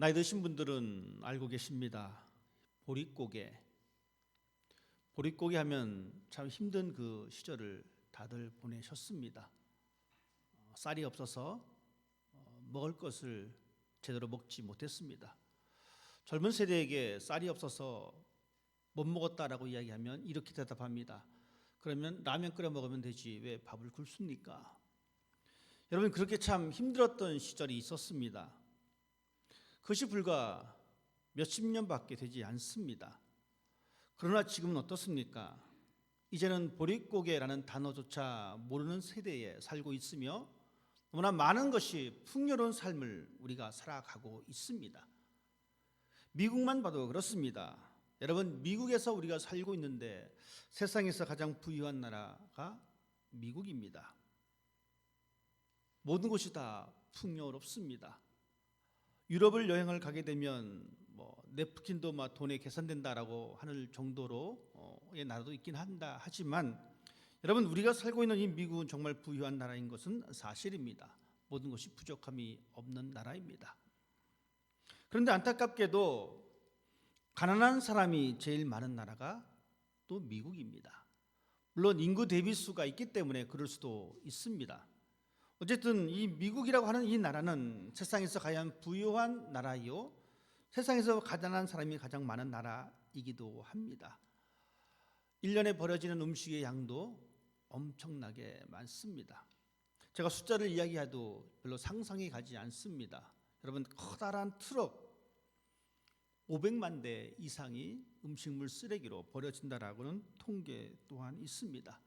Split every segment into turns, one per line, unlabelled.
나이 드신 분들은 알고 계십니다. 보릿고개 하면 참 힘든 그 시절을 다들 보내셨습니다. 쌀이 없어서 먹을 것을 제대로 먹지 못했습니다. 젊은 세대에게 쌀이 없어서 못 먹었다라고 이야기하면 이렇게 대답합니다. 그러면 라면 끓여 먹으면 되지 왜 밥을 굶습니까? 여러분, 그렇게 참 힘들었던 시절이 있었습니다. 그것이 불과 몇십 년밖에 되지 않습니다. 그러나 지금은 어떻습니까? 이제는 보릿고개라는 단어조차 모르는 세대에 살고 있으며 너무나 많은 것이 풍요로운 삶을 우리가 살아가고 있습니다. 미국만 봐도 그렇습니다. 여러분, 미국에서 우리가 살고 있는데 세상에서 가장 부유한 나라가 미국입니다. 모든 곳이 다 풍요롭습니다. 유럽을 여행을 가게 되면 냅킨도 막 돈에 계산된다라고 하는 정도로의 나라도 있긴 한다 하지만 여러분, 우리가 살고 있는 이 미국은 정말 부유한 나라인 것은 사실입니다. 모든 것이 부족함이 없는 나라입니다. 그런데 안타깝게도 가난한 사람이 제일 많은 나라가 또 미국입니다. 물론 인구 대비수가 있기 때문에 그럴 수도 있습니다. 어쨌든 이 미국이라고 하는 이 나라는 세상에서 가장 부유한 나라이요, 세상에서 가난한 사람이 가장 많은 나라이기도 합니다. 1년에 버려지는 음식의 양도 엄청나게 많습니다. 제가 숫자를 이야기해도 별로 상상이 가지 않습니다. 여러분, 커다란 트럭 500만 대 이상이 음식물 쓰레기로 버려진다라고는 통계 또한 있습니다.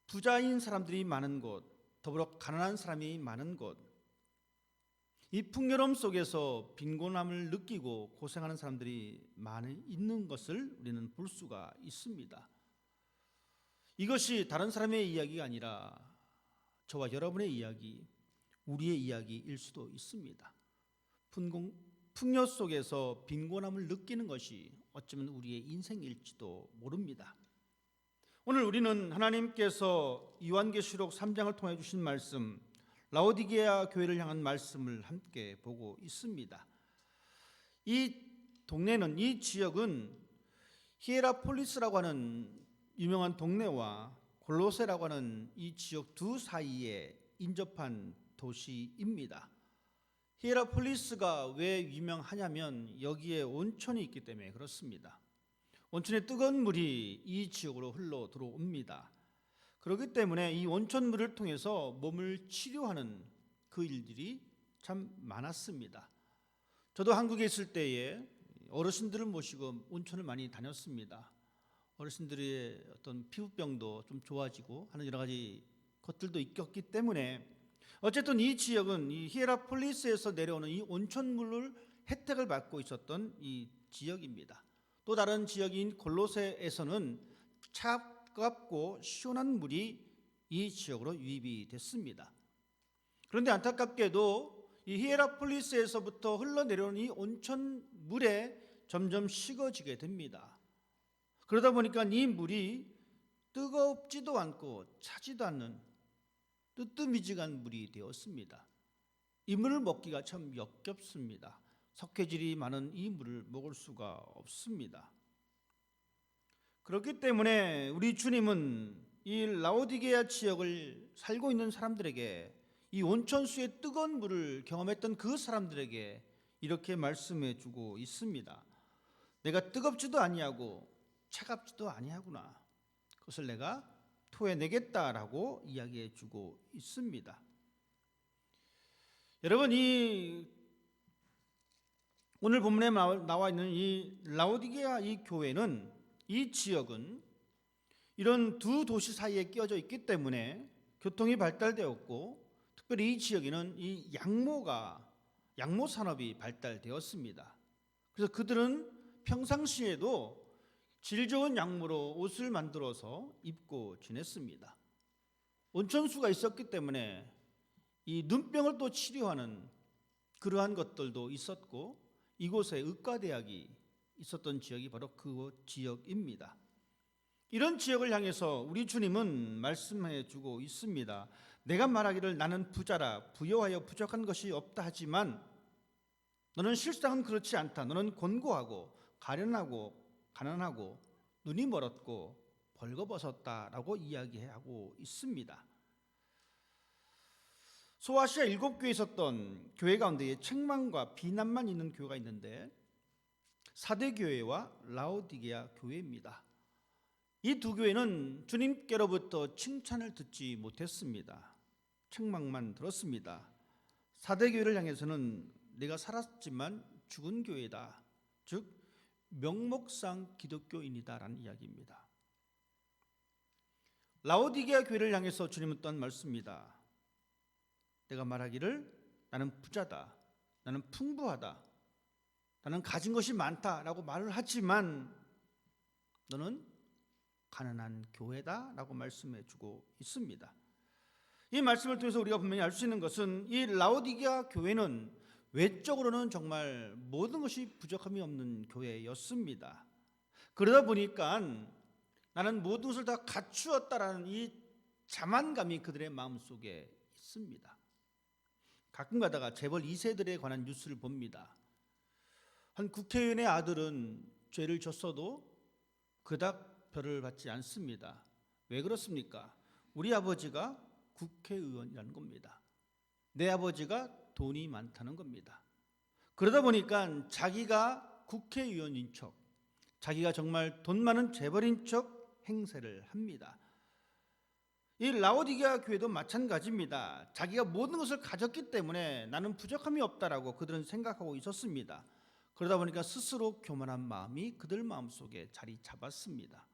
부자인 사람들이 많은 곳, 더불어 가난한 사람이 많은 곳, 이 풍요로움 속에서 빈곤함을 느끼고 고생하는 사람들이 많이 있는 것을 우리는 볼 수가 있습니다. 이것이 다른 사람의 이야기가 아니라 저와 여러분의 이야기, 우리의 이야기일 수도 있습니다. 풍요 속에서 빈곤함을 느끼는 것이 어쩌면 우리의 인생일지도 모릅니다. 오늘 우리는 하나님께서 요한계시록 3장을 통해 주신 말씀, 라오디게아 교회를 향한 말씀을 함께 보고 있습니다. 이 동네는, 이 지역은 히에라폴리스라고 하는 유명한 동네와 골로새라고 하는 이 지역 두 사이에 인접한 도시입니다. 히에라폴리스가 왜 유명하냐면 여기에 온천이 있기 때문에 그렇습니다. 온천의 뜨거운 물이 이 지역으로 흘러 들어옵니다. 그렇기 때문에 이 온천물을 통해서 몸을 치료하는 그 일들이 참 많았습니다. 저도 한국에 있을 때에 어르신들을 모시고 온천을 많이 다녔습니다. 어르신들의 어떤 피부병도 좀 좋아지고 하는 여러 가지 것들도 있었기 때문에 어쨌든 이 지역은 이 히에라폴리스에서 내려오는 이 온천물을 혜택을 받고 있었던 이 지역입니다. 또 다른 지역인 골로새에서는 차갑고 시원한 물이 이 지역으로 유입이 됐습니다. 그런데 안타깝게도 이 히에라폴리스에서부터 흘러내려오는 이 온천물에 점점 식어지게 됩니다. 그러다 보니까 이 물이 뜨겁지도 않고 차지도 않는 뜨뜻미지근한 물이 되었습니다. 이 물을 먹기가 참 역겹습니다. 석회질이 많은 이 물을 먹을 수가 없습니다. 그렇기 때문에 우리 주님은 이 라오디게아 지역을 살고 있는 사람들에게 이 온천수의 뜨거운 물을 경험했던 그 사람들에게 이렇게 말씀해 주고 있습니다. 내가 뜨겁지도 아니하고 차갑지도 아니하구나. 그것을 내가 토해내겠다라고 이야기해 주고 있습니다. 여러분, 이 오늘 본문에 나와 있는 이 라오디게아 이 교회는, 이 지역은 이런 두 도시 사이에 끼어져 있기 때문에 교통이 발달되었고 특별히 이 지역에는 이 양모 산업이 발달되었습니다. 그래서 그들은 평상시에도 질 좋은 양모로 옷을 만들어서 입고 지냈습니다. 온천수가 있었기 때문에 이 눈병을 또 치료하는 그러한 것들도 있었고 이곳에 의과대학이 있었던 지역이 바로 그 지역입니다. 이런 지역을 향해서 우리 주님은 말씀해 주고 있습니다. 내가 말하기를 나는 부자라 부여하여 부족한 것이 없다 하지만 너는 실상은 그렇지 않다. 너는 곤고하고 가련하고 가난하고 눈이 멀었고 벌거벗었다라고 이야기하고 있습니다. 소아시아 7교회에 있었던 교회 가운데에 책망과 비난만 있는 교회가 있는데 사대교회와 라오디게아 교회입니다. 이 두 교회는 주님께로부터 칭찬을 듣지 못했습니다. 책망만 들었습니다. 사대교회를 향해서는 내가 살았지만 죽은 교회다, 즉 명목상 기독교인이다라는 이야기입니다. 라오디게아 교회를 향해서 주님은 또한 말씀입니다. 내가 말하기를 나는 부자다, 나는 풍부하다, 나는 가진 것이 많다라고 말을 하지만 너는 가난한 교회다 라고 말씀해 주고 있습니다. 이 말씀을 통해서 우리가 분명히 알 수 있는 것은 이 라오디게아 교회는 외적으로는 정말 모든 것이 부족함이 없는 교회였습니다. 그러다 보니까 나는 모든 것을 다 갖추었다라는 이 자만감이 그들의 마음속에 있습니다. 가끔 가다가 재벌 2세들에 관한 뉴스를 봅니다. 한 국회의원의 아들은 죄를 졌어도 그닥 별을 받지 않습니다. 왜 그렇습니까? 우리 아버지가 국회의원이라는 겁니다. 내 아버지가 돈이 많다는 겁니다. 그러다 보니까 자기가 국회의원인 척, 자기가 정말 돈 많은 재벌인 척 행세를 합니다. 이 라오디게아 교회도 마찬가지입니다. 자기가 모든 것을 가졌기 때문에 나는 부족함이 없다라고 그들은 생각하고 있었습니다. 그러다 보니까 스스로 교만한 마음이 그들 마음속에 자리 잡았습니다.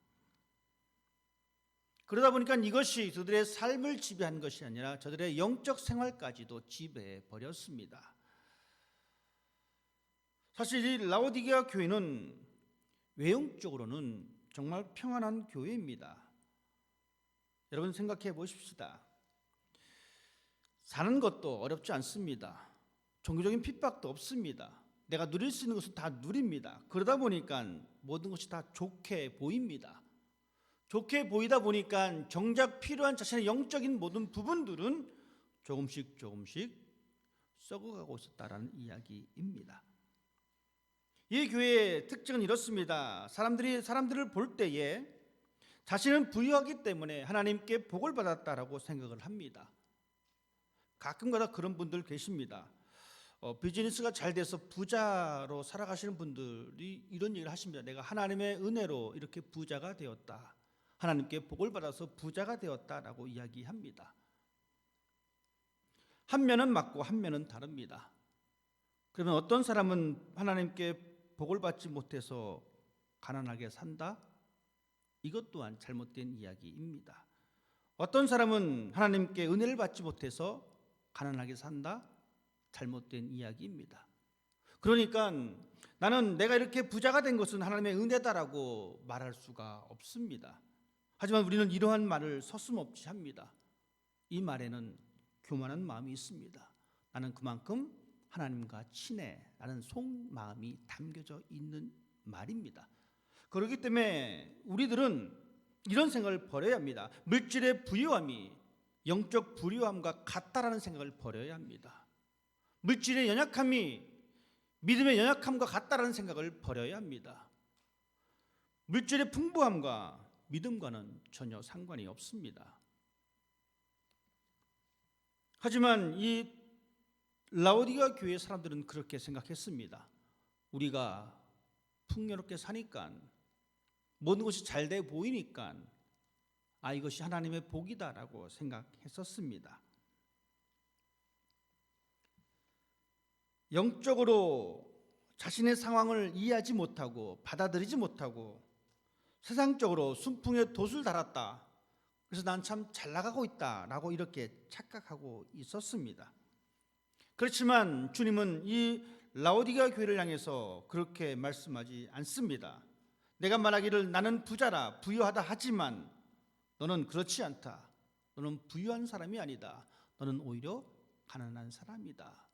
그러다 보니까 이것이 그들의 삶을 지배한 것이 아니라 저들의 영적 생활까지도 지배해 버렸습니다. 사실 이 라오디게아 교회는 외형적으로는 정말 평안한 교회입니다. 여러분 생각해 보십시다. 사는 것도 어렵지 않습니다. 종교적인 핍박도 없습니다. 내가 누릴 수 있는 것은 다 누립니다. 그러다 보니까 모든 것이 다 좋게 보입니다. 좋게 보이다 보니까 정작 필요한 자신의 영적인 모든 부분들은 조금씩 썩어가고 있었다라는 이야기입니다. 이 교회의 특징은 이렇습니다. 사람들을 볼 때에 자신은 부유하기 때문에 하나님께 복을 받았다라고 생각을 합니다. 가끔가다 그런 분들 계십니다. 비즈니스가 잘 돼서 부자로 살아가시는 분들이 이런 얘기를 하십니다. 내가 하나님의 은혜로 이렇게 부자가 되었다, 하나님께 복을 받아서 부자가 되었다라고 이야기합니다. 한 면은 맞고 한 면은 다릅니다. 그러면 어떤 사람은 하나님께 복을 받지 못해서 가난하게 산다? 이것 또한 잘못된 이야기입니다. 어떤 사람은 하나님께 은혜를 받지 못해서 가난하게 산다? 잘못된 이야기입니다. 그러니까 나는 내가 이렇게 부자가 된 것은 하나님의 은혜다라고 말할 수가 없습니다. 하지만 우리는 이러한 말을 서슴없이 합니다. 이 말에는 교만한 마음이 있습니다. 나는 그만큼 하나님과 친해 라는 속마음이 담겨져 있는 말입니다. 그렇기 때문에 우리들은 이런 생각을 버려야 합니다. 물질의 부유함이 영적 부유함과 같다라는 생각을 버려야 합니다. 물질의 연약함이 믿음의 연약함과 같다라는 생각을 버려야 합니다. 물질의 풍부함과 믿음과는 전혀 상관이 없습니다. 하지만 이 라오디게아 교회 사람들은 그렇게 생각했습니다. 우리가 풍요롭게 사니까, 모든 것이 잘 돼 보이니까 이것이 하나님의 복이다라고 생각했었습니다. 영적으로 자신의 상황을 이해하지 못하고 받아들이지 못하고 세상적으로 순풍에 돛을 달았다, 그래서 난 참 잘 나가고 있다라고 이렇게 착각하고 있었습니다. 그렇지만 주님은 이 라오디게아 교회를 향해서 그렇게 말씀하지 않습니다. 내가 말하기를 나는 부자라 부유하다 하지만 너는 그렇지 않다. 너는 부유한 사람이 아니다. 너는 오히려 가난한 사람이다.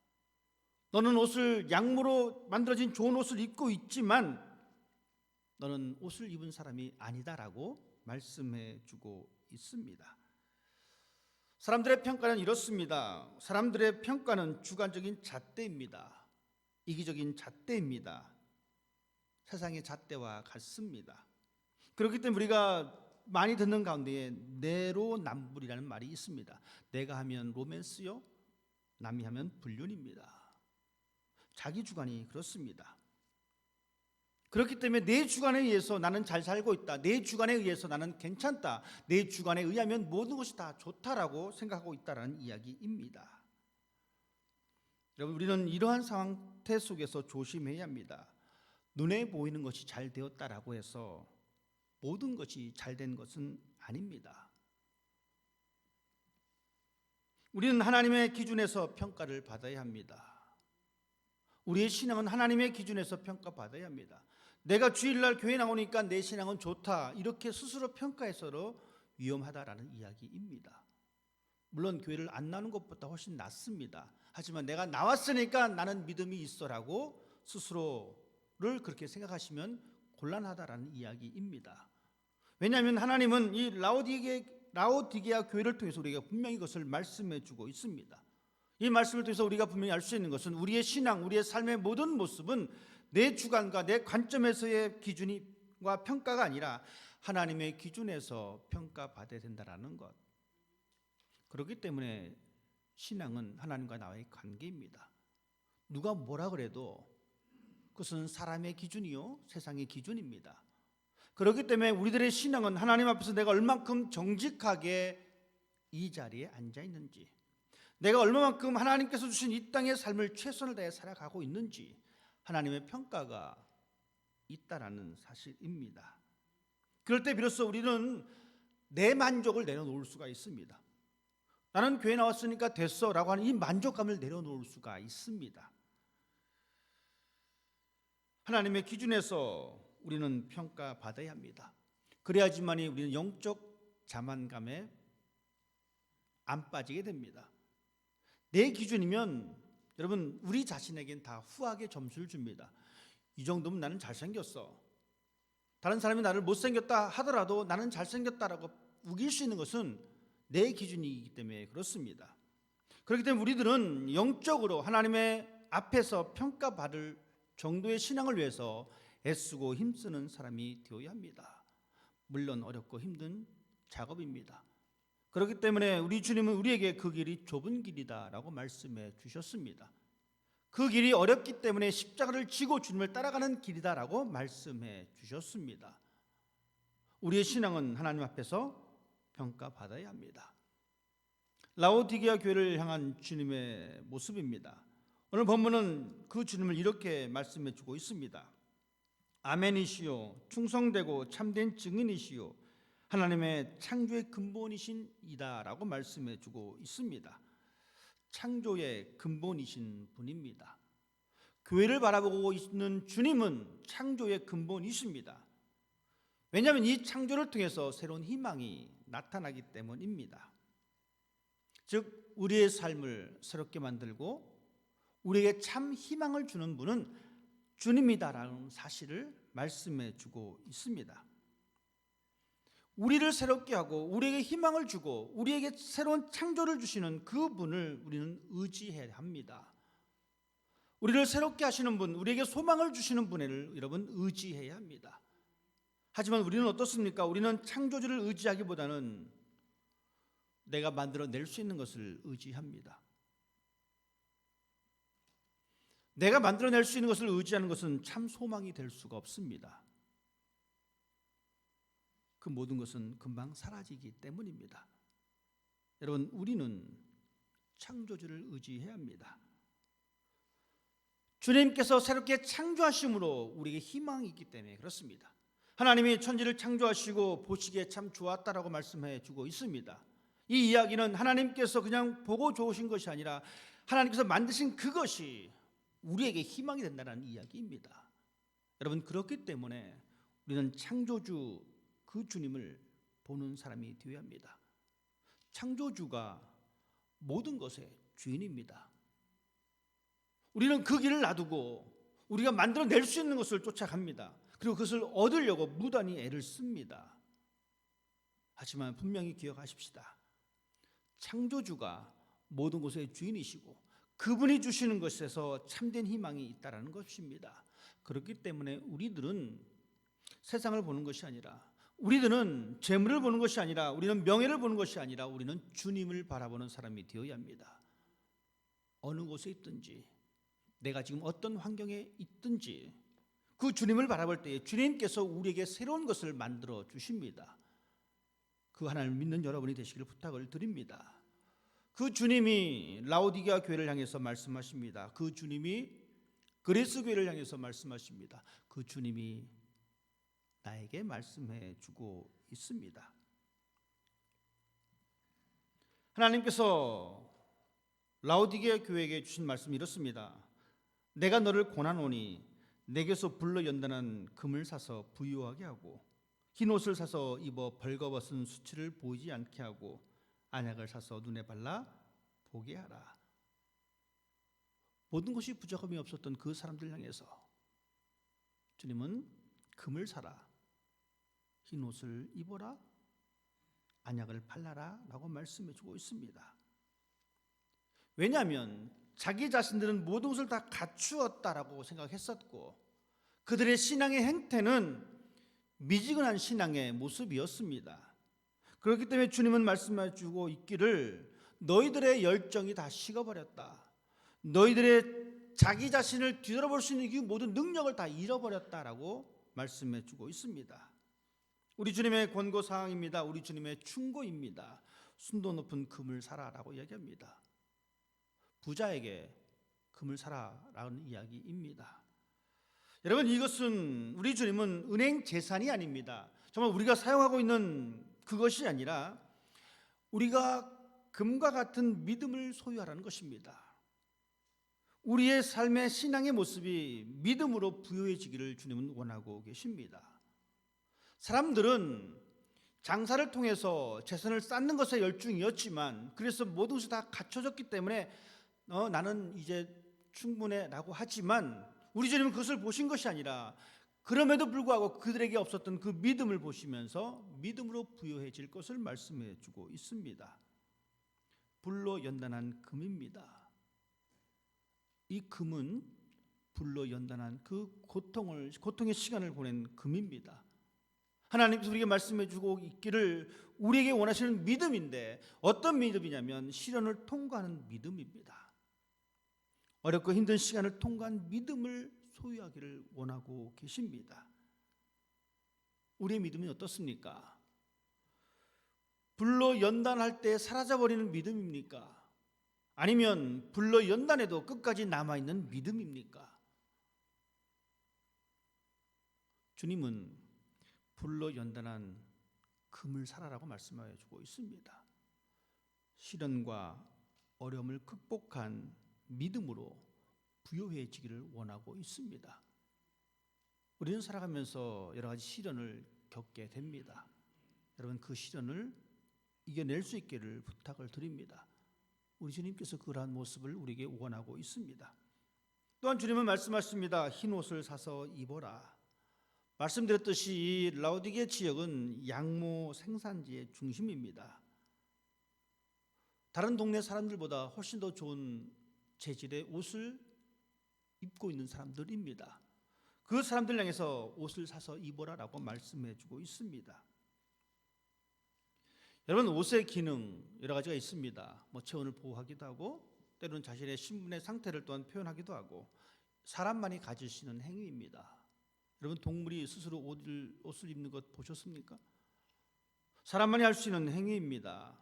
너는 옷을 양모로 만들어진 좋은 옷을 입고 있지만 너는 옷을 입은 사람이 아니다라고 말씀해 주고 있습니다. 사람들의 평가는 이렇습니다. 사람들의 평가는 주관적인 잣대입니다. 이기적인 잣대입니다. 세상의 잣대와 같습니다. 그렇기 때문에 우리가 많이 듣는 가운데에 내로남불이라는 말이 있습니다. 내가 하면 로맨스요, 남이 하면 불륜입니다. 자기 주관이 그렇습니다. 그렇기 때문에 내 주관에 의해서 나는 잘 살고 있다, 내 주관에 의해서 나는 괜찮다, 내 주관에 의하면 모든 것이 다 좋다라고 생각하고 있다라는 이야기입니다. 여러분, 우리는 이러한 상태 속에서 조심해야 합니다. 눈에 보이는 것이 잘 되었다라고 해서 모든 것이 잘된 것은 아닙니다. 우리는 하나님의 기준에서 평가를 받아야 합니다. 우리의 신앙은 하나님의 기준에서 평가받아야 합니다. 내가 주일날 교회 나오니까 내 신앙은 좋다, 이렇게 스스로 평가해서도 위험하다라는 이야기입니다. 물론 교회를 안 나오는 것보다 훨씬 낫습니다. 하지만 내가 나왔으니까 나는 믿음이 있어라고 스스로를 그렇게 생각하시면 곤란하다라는 이야기입니다. 왜냐하면 하나님은 이 라오디게아 교회를 통해서 우리가 분명히 이것을 말씀해 주고 있습니다. 이 말씀을 통해서 우리가 분명히 알 수 있는 것은 우리의 신앙, 우리의 삶의 모든 모습은 내 주관과 내 관점에서의 기준과 평가가 아니라 하나님의 기준에서 평가받아야 된다는 것. 그렇기 때문에 신앙은 하나님과 나와의 관계입니다. 누가 뭐라 그래도 그것은 사람의 기준이요, 세상의 기준입니다. 그렇기 때문에 우리들의 신앙은 하나님 앞에서 내가 얼만큼 정직하게 이 자리에 앉아 있는지, 내가 얼마만큼 하나님께서 주신 이 땅의 삶을 최선을 다해 살아가고 있는지 하나님의 평가가 있다라는 사실입니다. 그럴 때 비로소 우리는 내 만족을 내려놓을 수가 있습니다. 나는 교회 나왔으니까 됐어 라고 하는 이 만족감을 내려놓을 수가 있습니다. 하나님의 기준에서 우리는 평가받아야 합니다. 그래야지만이 우리는 영적 자만감에 안 빠지게 됩니다. 내 기준이면 여러분, 우리 자신에겐 다 후하게 점수를 줍니다. 이 정도면 나는 잘생겼어. 다른 사람이 나를 못생겼다 하더라도 나는 잘생겼다라고 우길 수 있는 것은 내 기준이기 때문에 그렇습니다. 그렇기 때문에 우리들은 영적으로 하나님의 앞에서 평가받을 정도의 신앙을 위해서 애쓰고 힘쓰는 사람이 되어야 합니다. 물론 어렵고 힘든 작업입니다. 그렇기 때문에 우리 주님은 우리에게 그 길이 좁은 길이다라고 말씀해 주셨습니다. 그 길이 어렵기 때문에 십자가를 지고 주님을 따라가는 길이다라고 말씀해 주셨습니다. 우리의 신앙은 하나님 앞에서 평가받아야 합니다. 라오디게아 교회를 향한 주님의 모습입니다. 오늘 본문은 그 주님을 이렇게 말씀해 주고 있습니다. 아멘이시요, 충성되고 참된 증인이시요, 하나님의 창조의 근본이신 이다라고 말씀해 주고 있습니다. 창조의 근본이신 분입니다. 교회를 바라보고 있는 주님은 창조의 근본이십니다. 왜냐하면 이 창조를 통해서 새로운 희망이 나타나기 때문입니다. 즉 우리의 삶을 새롭게 만들고 우리에게 참 희망을 주는 분은 주님이다라는 사실을 말씀해 주고 있습니다. 우리를 새롭게 하고 우리에게 희망을 주고 우리에게 새로운 창조를 주시는 그 분을 우리는 의지해야 합니다. 우리를 새롭게 하시는 분, 우리에게 소망을 주시는 분을 여러분 의지해야 합니다. 하지만 우리는 어떻습니까? 우리는 창조주를 의지하기보다는 내가 만들어낼 수 있는 것을 의지합니다. 내가 만들어낼 수 있는 것을 의지하는 것은 참 소망이 될 수가 없습니다. 그 모든 것은 금방 사라지기 때문입니다. 여러분, 우리는 창조주를 의지해야 합니다. 주님께서 새롭게 창조하심으로 우리에게 희망이 있기 때문에 그렇습니다. 하나님이 천지를 창조하시고 보시기에 참 좋았다라고 말씀해 주고 있습니다. 이 이야기는 하나님께서 그냥 보고 좋으신 것이 아니라 하나님께서 만드신 그것이 우리에게 희망이 된다는 이야기입니다. 여러분, 그렇기 때문에 우리는 창조주 그 주님을 보는 사람이 되어야 합니다. 창조주가 모든 것의 주인입니다. 우리는 그 길을 놔두고 우리가 만들어낼 수 있는 것을 쫓아갑니다. 그리고 그것을 얻으려고 무단히 애를 씁니다. 하지만 분명히 기억하십시다. 창조주가 모든 것의 주인이시고 그분이 주시는 것에서 참된 희망이 있다라는 것입니다. 그렇기 때문에 우리들은 세상을 보는 것이 아니라, 우리들은 재물을 보는 것이 아니라, 우리는 명예를 보는 것이 아니라 우리는 주님을 바라보는 사람이 되어야 합니다. 어느 곳에 있든지, 내가 지금 어떤 환경에 있든지 그 주님을 바라볼 때에 주님께서 우리에게 새로운 것을 만들어 주십니다. 그 하나님을 믿는 여러분이 되시기를 부탁을 드립니다. 그 주님이 라오디게아 교회를 향해서 말씀하십니다. 그 주님이 그리스 교회를 향해서 말씀하십니다. 그 주님이 나에게 말씀해 주고 있습니다. 하나님께서 라오디게아 교회에게 주신 말씀이 이렇습니다. 내가 너를 권하노니 내게서 불러 연단한 금을 사서 부유하게 하고 흰 옷을 사서 입어 벌거벗은 수치를 보이지 않게 하고 안약을 사서 눈에 발라 보게 하라. 모든 것이 부족함이 없었던 그 사람들 향해서 주님은 금을 사라, 흰 옷을 입어라, 안약을 발라라 라고 말씀해 주고 있습니다. 왜냐하면 자기 자신들은 모든 것을 다 갖추었다라고 생각했었고 그들의 신앙의 행태는 미지근한 신앙의 모습이었습니다. 그렇기 때문에 주님은 말씀해 주고 있기를 너희들의 열정이 다 식어버렸다. 너희들의 자기 자신을 뒤돌아볼 수 있는 그 모든 능력을 다 잃어버렸다라고 말씀해 주고 있습니다. 우리 주님의 권고사항입니다. 우리 주님의 충고입니다. 순도 높은 금을 사라라고 이야기합니다. 부자에게 금을 사라라는 이야기입니다. 여러분, 이것은 우리 주님은 은행 재산이 아닙니다. 정말 우리가 사용하고 있는 그것이 아니라 우리가 금과 같은 믿음을 소유하라는 것입니다. 우리의 삶의 신앙의 모습이 믿음으로 부유해지기를 주님은 원하고 계십니다. 사람들은 장사를 통해서 재산을 쌓는 것에 열중이었지만 그래서 모든 것이 다 갖춰졌기 때문에 나는 이제 충분해 라고 하지만 우리 주님은 그것을 보신 것이 아니라 그럼에도 불구하고 그들에게 없었던 그 믿음을 보시면서 믿음으로 부유해질 것을 말씀해 주고 있습니다. 불로 연단한 금입니다. 이 금은 불로 연단한 그 고통의 시간을 보낸 금입니다. 하나님께서 우리에게 말씀해 주고 있기를 우리에게 원하시는 믿음인데 어떤 믿음이냐면 시련을 통과하는 믿음입니다. 어렵고 힘든 시간을 통과한 믿음을 소유하기를 원하고 계십니다. 우리의 믿음이 어떻습니까? 불로 연단할 때 사라져버리는 믿음입니까? 아니면 불로 연단해도 끝까지 남아있는 믿음입니까? 주님은 불로 연단한 금을 사라라고 말씀하여 주고 있습니다. 시련과 어려움을 극복한 믿음으로 부유해지기를 원하고 있습니다. 우리는 살아가면서 여러 가지 시련을 겪게 됩니다. 여러분, 그 시련을 이겨낼 수 있기를 부탁을 드립니다. 우리 주님께서 그러한 모습을 우리에게 원하고 있습니다. 또한 주님은 말씀하십니다. 흰 옷을 사서 입어라. 말씀드렸듯이 이 라오디게아 지역은 양모 생산지의 중심입니다. 다른 동네 사람들보다 훨씬 더 좋은 재질의 옷을 입고 있는 사람들입니다. 그 사람들 향해서 옷을 사서 입어라라고 말씀해 주고 있습니다. 여러분, 옷의 기능 여러 가지가 있습니다. 체온을 보호하기도 하고 때로는 자신의 신분의 상태를 또한 표현하기도 하고 사람만이 가질 수 있는 행위입니다. 여러분, 동물이 스스로 옷을 입는 것 보셨습니까? 사람만이 할 수 있는 행위입니다.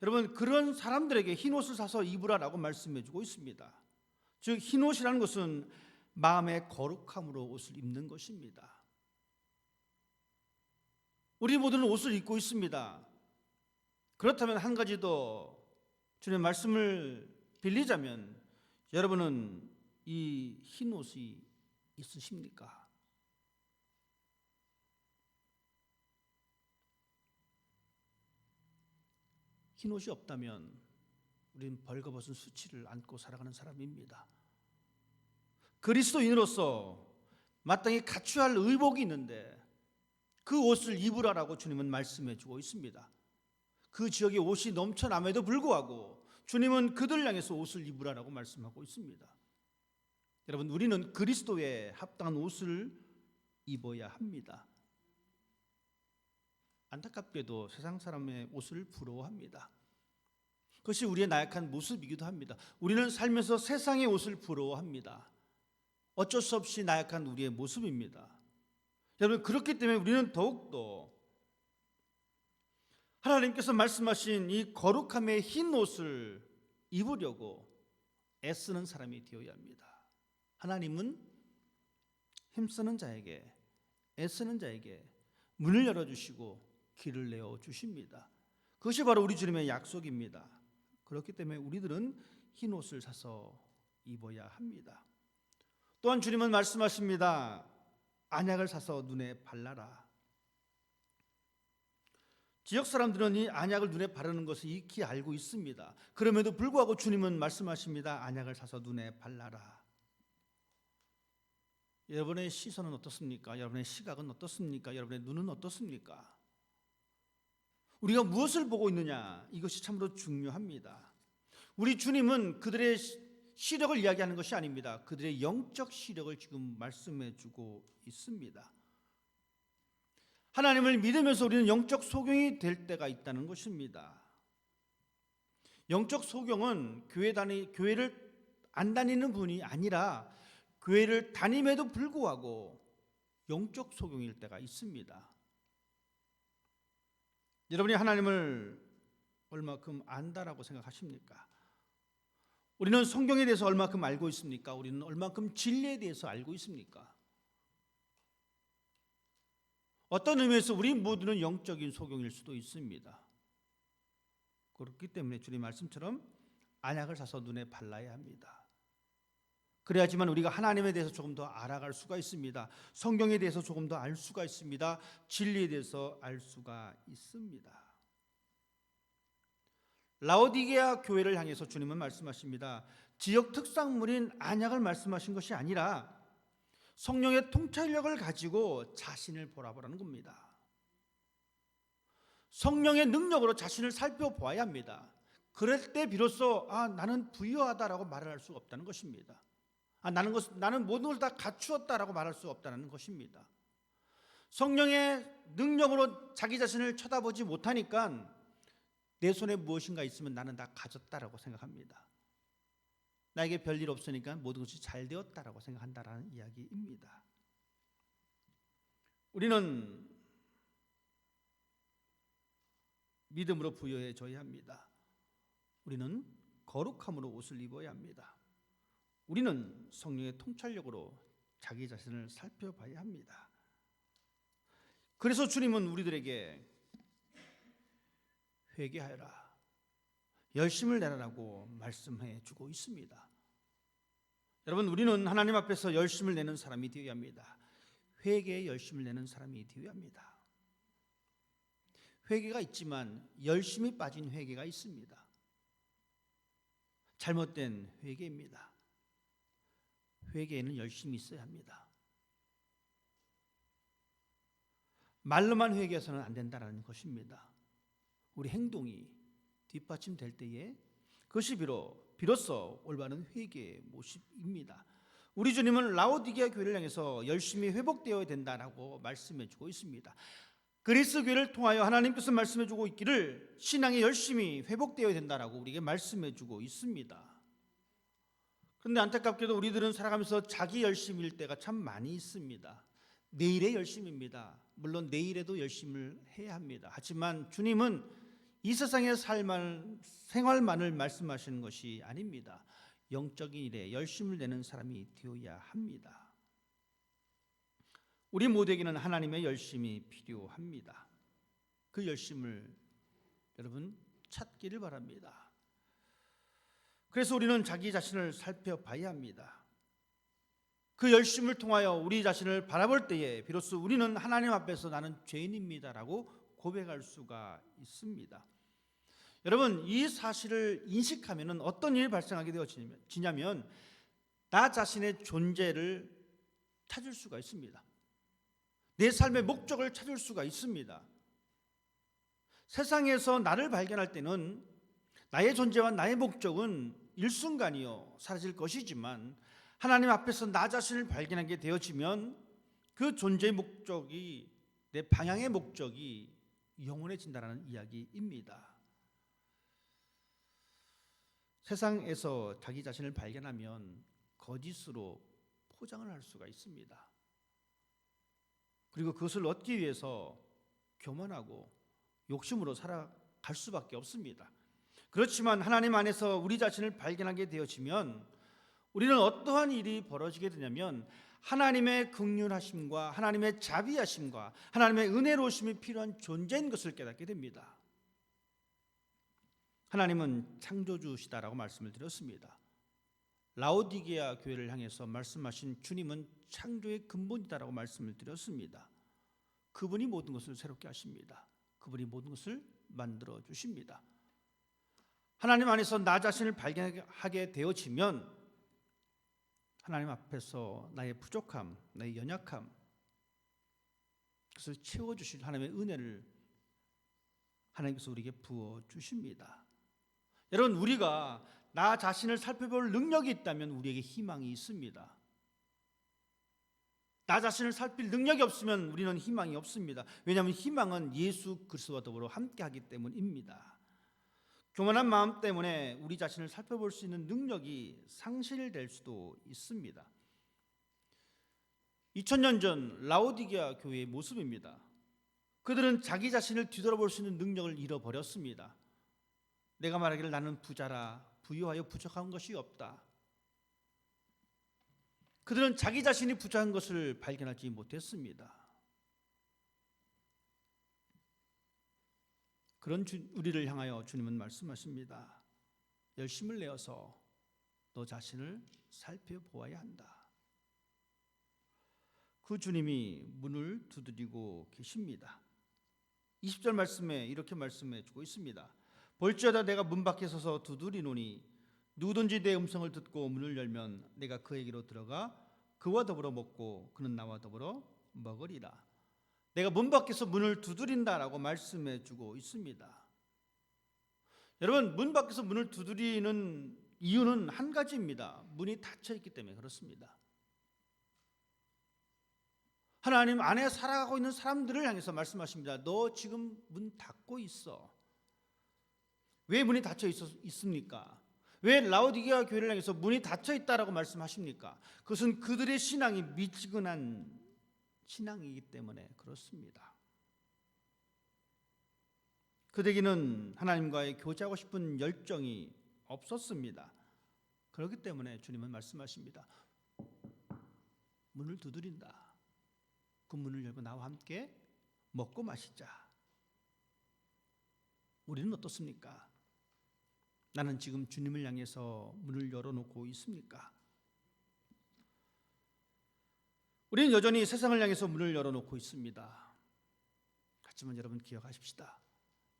여러분, 그런 사람들에게 흰 옷을 사서 입으라라고 말씀해 주고 있습니다. 즉 흰 옷이라는 것은 마음의 거룩함으로 옷을 입는 것입니다. 우리 모두는 옷을 입고 있습니다. 그렇다면 한 가지 더 주님의 말씀을 빌리자면 여러분은 이 흰 옷이 있으십니까? 흰 옷이 없다면 우리는 벌거벗은 수치를 안고 살아가는 사람입니다. 그리스도인으로서 마땅히 갖춰야 할 의복이 있는데 그 옷을 입으라라고 주님은 말씀해 주고 있습니다. 그 지역에 옷이 넘쳐남에도 불구하고 주님은 그들 향해서 옷을 입으라라고 말씀하고 있습니다. 여러분, 우리는 그리스도에 합당한 옷을 입어야 합니다. 안타깝게도 세상 사람의 옷을 부러워합니다. 그것이 우리의 나약한 모습이기도 합니다. 우리는 살면서 세상의 옷을 부러워합니다. 어쩔 수 없이 나약한 우리의 모습입니다. 여러분, 그렇기 때문에 우리는 더욱더 하나님께서 말씀하신 이 거룩함의 흰 옷을 입으려고 애쓰는 사람이 되어야 합니다. 하나님은 힘쓰는 자에게, 애쓰는 자에게 문을 열어주시고 길을 내어주십니다. 그것이 바로 우리 주님의 약속입니다. 그렇기 때문에 우리들은 흰 옷을 사서 입어야 합니다. 또한 주님은 말씀하십니다. 안약을 사서 눈에 발라라. 지역 사람들은 이 안약을 눈에 바르는 것을 익히 알고 있습니다. 그럼에도 불구하고 주님은 말씀하십니다. 안약을 사서 눈에 발라라. 여러분의 시선은 어떻습니까? 여러분의 시각은 어떻습니까? 여러분의 눈은 어떻습니까? 우리가 무엇을 보고 있느냐? 이것이 참으로 중요합니다. 우리 주님은 그들의 시력을 이야기하는 것이 아닙니다. 그들의 영적 시력을 지금 말씀해 주고 있습니다. 하나님을 믿으면서 우리는 영적 소경이 될 때가 있다는 것입니다. 영적 소경은 교회를 안 다니는 분이 아니라 교회를 다님에도 불구하고 영적 소경일 때가 있습니다. 여러분이 하나님을 얼마큼 안다라고 생각하십니까? 우리는 성경에 대해서 얼마큼 알고 있습니까? 우리는 얼마큼 진리에 대해서 알고 있습니까? 어떤 의미에서 우리 모두는 영적인 소경일 수도 있습니다. 그렇기 때문에 주님 말씀처럼 안약을 사서 눈에 발라야 합니다. 그래야지만 우리가 하나님에 대해서 조금 더 알아갈 수가 있습니다. 성경에 대해서 조금 더 알 수가 있습니다. 진리에 대해서 알 수가 있습니다. 라오디게아 교회를 향해서 주님은 말씀하십니다. 지역 특산물인 안약을 말씀하신 것이 아니라 성령의 통찰력을 가지고 자신을 보라보라는 겁니다. 성령의 능력으로 자신을 살펴보아야 합니다. 그럴 때 비로소 나는 부유하다라고 말을 할 수가 없다는 것입니다. 나는 모든 걸 다 갖추었다라고 말할 수 없다는 것입니다. 성령의 능력으로 자기 자신을 쳐다보지 못하니까 내 손에 무엇인가 있으면 나는 다 가졌다라고 생각합니다. 나에게 별일 없으니까 모든 것이 잘 되었다라고 생각한다라는 이야기입니다. 우리는 믿음으로 부여해져야 합니다. 우리는 거룩함으로 옷을 입어야 합니다. 우리는 성령의 통찰력으로 자기 자신을 살펴봐야 합니다. 그래서 주님은 우리들에게 회개하여라, 열심을 내라라고 말씀해 주고 있습니다. 여러분, 우리는 하나님 앞에서 열심을 내는 사람이 되어야 합니다. 회개에 열심을 내는 사람이 되어야 합니다. 회개가 있지만 열심이 빠진 회개가 있습니다. 잘못된 회개입니다. 회개에는 열심이 있어야 합니다. 말로만 회개해서는 안 된다는 것입니다. 우리 행동이 뒷받침될 때에 그것이 비로소 올바른 회개의 모습입니다. 우리 주님은 라오디게아 교회를 향해서 열심히 회복되어야 된다라고 말씀해 주고 있습니다. 그리스 교회를 통하여 하나님께서 말씀해 주고 있기를 신앙이 열심히 회복되어야 된다라고 우리에게 말씀해 주고 있습니다. 그런데 안타깝게도 우리들은 살아가면서 자기 열심일 때가 참 많이 있습니다. 내일의 열심입니다. 물론 내일에도 열심을 해야 합니다. 하지만 주님은 이 세상의 생활만을 말씀하시는 것이 아닙니다. 영적인 일에 열심을 내는 사람이 되어야 합니다. 우리 모두에게는 하나님의 열심이 필요합니다. 그 열심을 여러분 찾기를 바랍니다. 그래서 우리는 자기 자신을 살펴봐야 합니다. 그 열심을 통하여 우리 자신을 바라볼 때에 비로소 우리는 하나님 앞에서 나는 죄인입니다라고 고백할 수가 있습니다. 여러분, 이 사실을 인식하면 어떤 일이 발생하게 되어지냐면 나 자신의 존재를 찾을 수가 있습니다. 내 삶의 목적을 찾을 수가 있습니다. 세상에서 나를 발견할 때는 나의 존재와 나의 목적은 일순간이요 사라질 것이지만 하나님 앞에서 나 자신을 발견하게 되어지면 그 존재의 목적이, 내 방향의 목적이 영원해진다는 이야기입니다. 세상에서 자기 자신을 발견하면 거짓으로 포장을 할 수가 있습니다. 그리고 그것을 얻기 위해서 교만하고 욕심으로 살아갈 수밖에 없습니다. 그렇지만 하나님 안에서 우리 자신을 발견하게 되어지면 우리는 어떠한 일이 벌어지게 되냐면 하나님의 긍휼하심과 하나님의 자비하심과 하나님의 은혜로우심이 필요한 존재인 것을 깨닫게 됩니다. 하나님은 창조주시다라고 말씀을 드렸습니다. 라오디게아 교회를 향해서 말씀하신 주님은 창조의 근본이다라고 말씀을 드렸습니다. 그분이 모든 것을 새롭게 하십니다. 그분이 모든 것을 만들어 주십니다. 하나님 안에서 나 자신을 발견하게 되어지면 하나님 앞에서 나의 부족함, 나의 연약함, 그것을 채워주실 하나님의 은혜를 하나님께서 우리에게 부어주십니다. 여러분, 우리가 나 자신을 살펴볼 능력이 있다면 우리에게 희망이 있습니다. 나 자신을 살필 능력이 없으면 우리는 희망이 없습니다. 왜냐하면 희망은 예수 그리스도와 더불어 함께하기 때문입니다. 교만한 마음 때문에 우리 자신을 살펴볼 수 있는 능력이 상실될 수도 있습니다. 2000년 전 라오디게아 교회의 모습입니다. 그들은 자기 자신을 뒤돌아볼 수 있는 능력을 잃어버렸습니다. 내가 말하기를 나는 부자라, 부유하여 부족한 것이 없다. 그들은 자기 자신이 부자한 것을 발견하지 못했습니다. 그런 우리를 향하여 주님은 말씀하십니다. 열심을 내어서 너 자신을 살펴보아야 한다. 그 주님이 문을 두드리고 계십니다. 20절 말씀에 이렇게 말씀해 주고 있습니다. 볼지어다 내가 문 밖에 서서 두드리노니 누구든지 내 음성을 듣고 문을 열면 내가 그에게로 들어가 그와 더불어 먹고 그는 나와 더불어 먹으리라. 내가 문 밖에서 문을 두드린다라고 말씀해 주고 있습니다. 여러분, 문 밖에서 문을 두드리는 이유는 한 가지입니다. 문이 닫혀 있기 때문에 그렇습니다. 하나님 안에 살아가고 있는 사람들을 향해서 말씀하십니다. 너 지금 문 닫고 있어. 왜 문이 닫혀 있습니까? 왜 라오디게아 교회를 향해서 문이 닫혀 있다라고 말씀하십니까? 그것은 그들의 신앙이 미지근한 신앙이기 때문에 그렇습니다. 그들에게는 하나님과의 교제하고 싶은 열정이 없었습니다. 그렇기 때문에 주님은 말씀하십니다. 문을 두드린다. 그 문을 열고 나와 함께 먹고 마시자. 우리는 어떻습니까? 나는 지금 주님을 향해서 문을 열어놓고 있습니까? 우리는 여전히 세상을 향해서 문을 열어놓고 있습니다. 하지만 여러분 기억하십시다.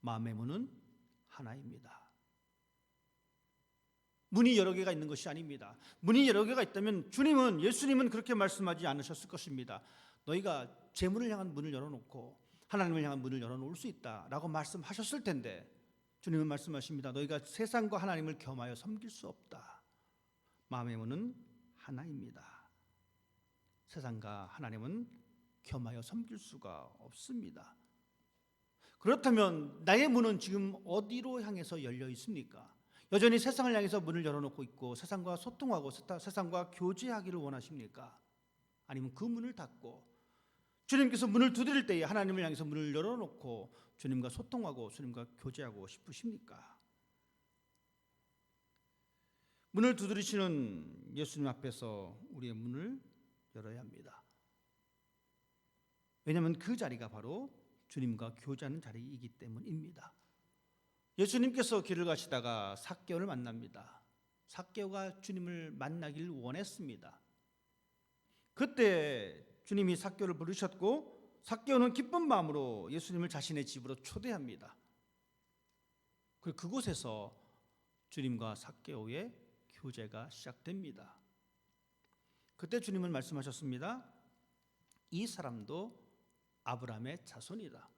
마음의 문은 하나입니다. 문이 여러 개가 있는 것이 아닙니다. 문이 여러 개가 있다면 예수님은 그렇게 말씀하지 않으셨을 것입니다. 너희가 제 문을 향한 문을 열어놓고 하나님을 향한 문을 열어놓을 수 있다라고 말씀하셨을 텐데 주님은 말씀하십니다. 너희가 세상과 하나님을 겸하여 섬길 수 없다. 마음의 문은 하나입니다. 세상과 하나님은 겸하여 섬길 수가 없습니다. 그렇다면 나의 문은 지금 어디로 향해서 열려 있습니까? 여전히 세상을 향해서 문을 열어놓고 있고 세상과 소통하고 세상과 교제하기를 원하십니까? 아니면 그 문을 닫고 주님께서 문을 두드릴 때에 하나님을 향해서 문을 열어놓고 주님과 소통하고 주님과 교제하고 싶으십니까? 문을 두드리시는 예수님 앞에서 우리의 문을 열어야 합니다. 왜냐하면 그 자리가 바로 주님과 교제하는 자리이기 때문입니다. 예수님께서 길을 가시다가 삭개오를 만납니다. 삭개오가 주님을 만나길 원했습니다. 그때 주님이 삭개오를 부르셨고 삭개오는 기쁜 마음으로 예수님을 자신의 집으로 초대합니다. 그리고 그곳에서 주님과 삭개오의 교제가 시작됩니다. 그때 주님은 말씀하셨습니다. 이 사람도 아브라함의 자손이다.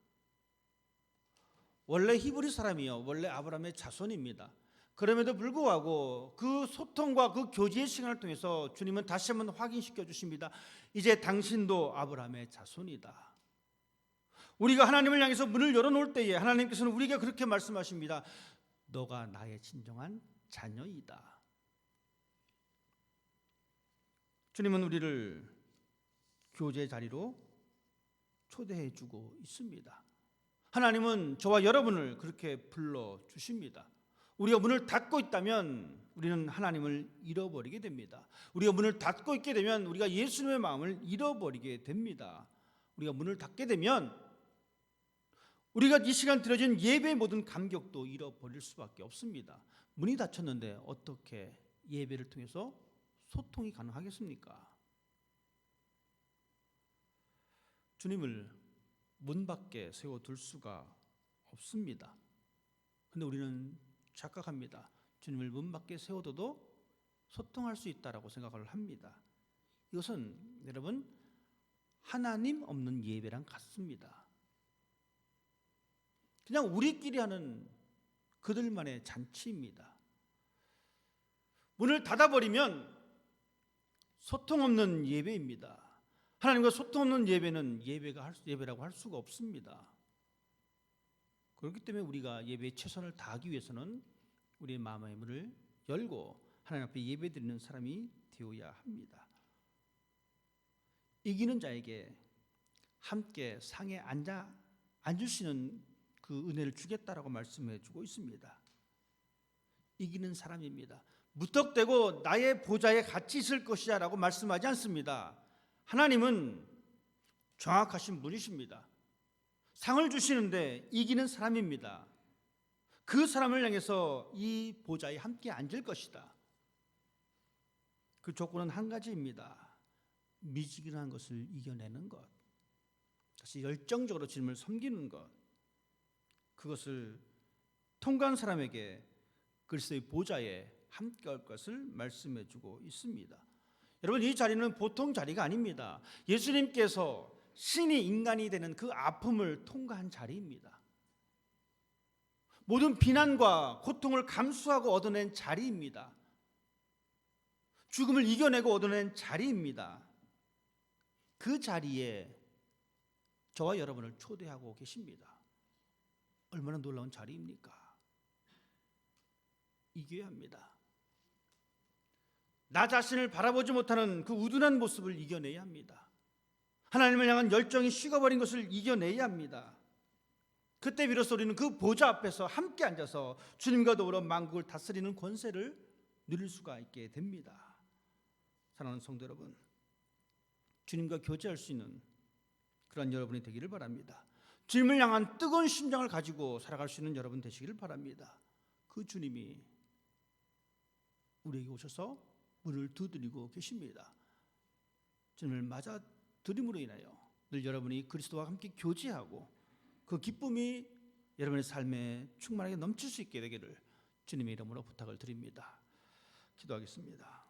원래 히브리 사람이요, 원래 아브라함의 자손입니다. 그럼에도 불구하고 그 소통과 그 교제의 시간을 통해서 주님은 다시 한번 확인시켜 주십니다. 이제 당신도 아브라함의 자손이다. 우리가 하나님을 향해서 문을 열어놓을 때에 하나님께서는 우리에게 그렇게 말씀하십니다. 너가 나의 진정한 자녀이다. 주님은 우리를 교제 자리로 초대해 주고 있습니다. 하나님은 저와 여러분을 그렇게 불러주십니다. 우리가 문을 닫고 있다면 우리는 하나님을 잃어버리게 됩니다. 우리가 문을 닫고 있게 되면 우리가 예수님의 마음을 잃어버리게 됩니다. 우리가 문을 닫게 되면 우리가 이 시간 드려진 예배의 모든 감격도 잃어버릴 수밖에 없습니다. 문이 닫혔는데 어떻게 예배를 통해서 소통이 가능하겠습니까? 주님을 문 밖에 세워둘 수가 없습니다. 그런데 우리는 착각합니다. 주님을 문 밖에 세워둬도 소통할 수 있다라고 생각을 합니다. 이것은 여러분 하나님 없는 예배랑 같습니다. 그냥 우리끼리 하는 그들만의 잔치입니다. 문을 닫아버리면 소통 없는 예배입니다. 하나님과 소통 없는 예배는 예배라고 할 수가 없습니다. 그렇기 때문에 우리가 예배에 최선을 다하기 위해서는 우리의 마음의 문을 열고 하나님 앞에 예배드리는 사람이 되어야 합니다. 이기는 자에게 함께 상에 앉을 수 있는 그 은혜를 주겠다라고 말씀해 주고 있습니다. 이기는 사람입니다. 무턱대고 나의 보좌에 같이 있을 것이야 라고 말씀하지 않습니다. 하나님은 정확하신 분이십니다. 상을 주시는데 이기는 사람입니다. 그 사람을 향해서 이 보좌에 함께 앉을 것이다. 그 조건은 한 가지입니다. 미지근한 것을 이겨내는 것, 다시 열정적으로 주님을 섬기는 것, 그것을 통과한 사람에게 그리스도의 보좌에 함께 할 것을 말씀해 주고 있습니다. 여러분, 이 자리는 보통 자리가 아닙니다. 예수님께서 신이 인간이 되는 그 아픔을 통과한 자리입니다. 모든 비난과 고통을 감수하고 얻어낸 자리입니다. 죽음을 이겨내고 얻어낸 자리입니다. 그 자리에 저와 여러분을 초대하고 계십니다. 얼마나 놀라운 자리입니까? 이겨야 합니다. 나 자신을 바라보지 못하는 그 우둔한 모습을 이겨내야 합니다. 하나님을 향한 열정이 식어버린 것을 이겨내야 합니다. 그때 비로소 우리는 그 보좌 앞에서 함께 앉아서 주님과 더불어 만국을 다스리는 권세를 누릴 수가 있게 됩니다. 사랑하는 성도 여러분, 주님과 교제할 수 있는 그런 여러분이 되기를 바랍니다. 주님을 향한 뜨거운 심장을 가지고 살아갈 수 있는 여러분 되시기를 바랍니다. 그 주님이 우리에게 오셔서 문을 두드리고 계십니다. 주님을 맞아 드림으로 인하여 늘 여러분이 그리스도와 함께 교제하고 그 기쁨이 여러분의 삶에 충만하게 넘칠 수 있게 되기를 주님의 이름으로 부탁을 드립니다. 기도하겠습니다.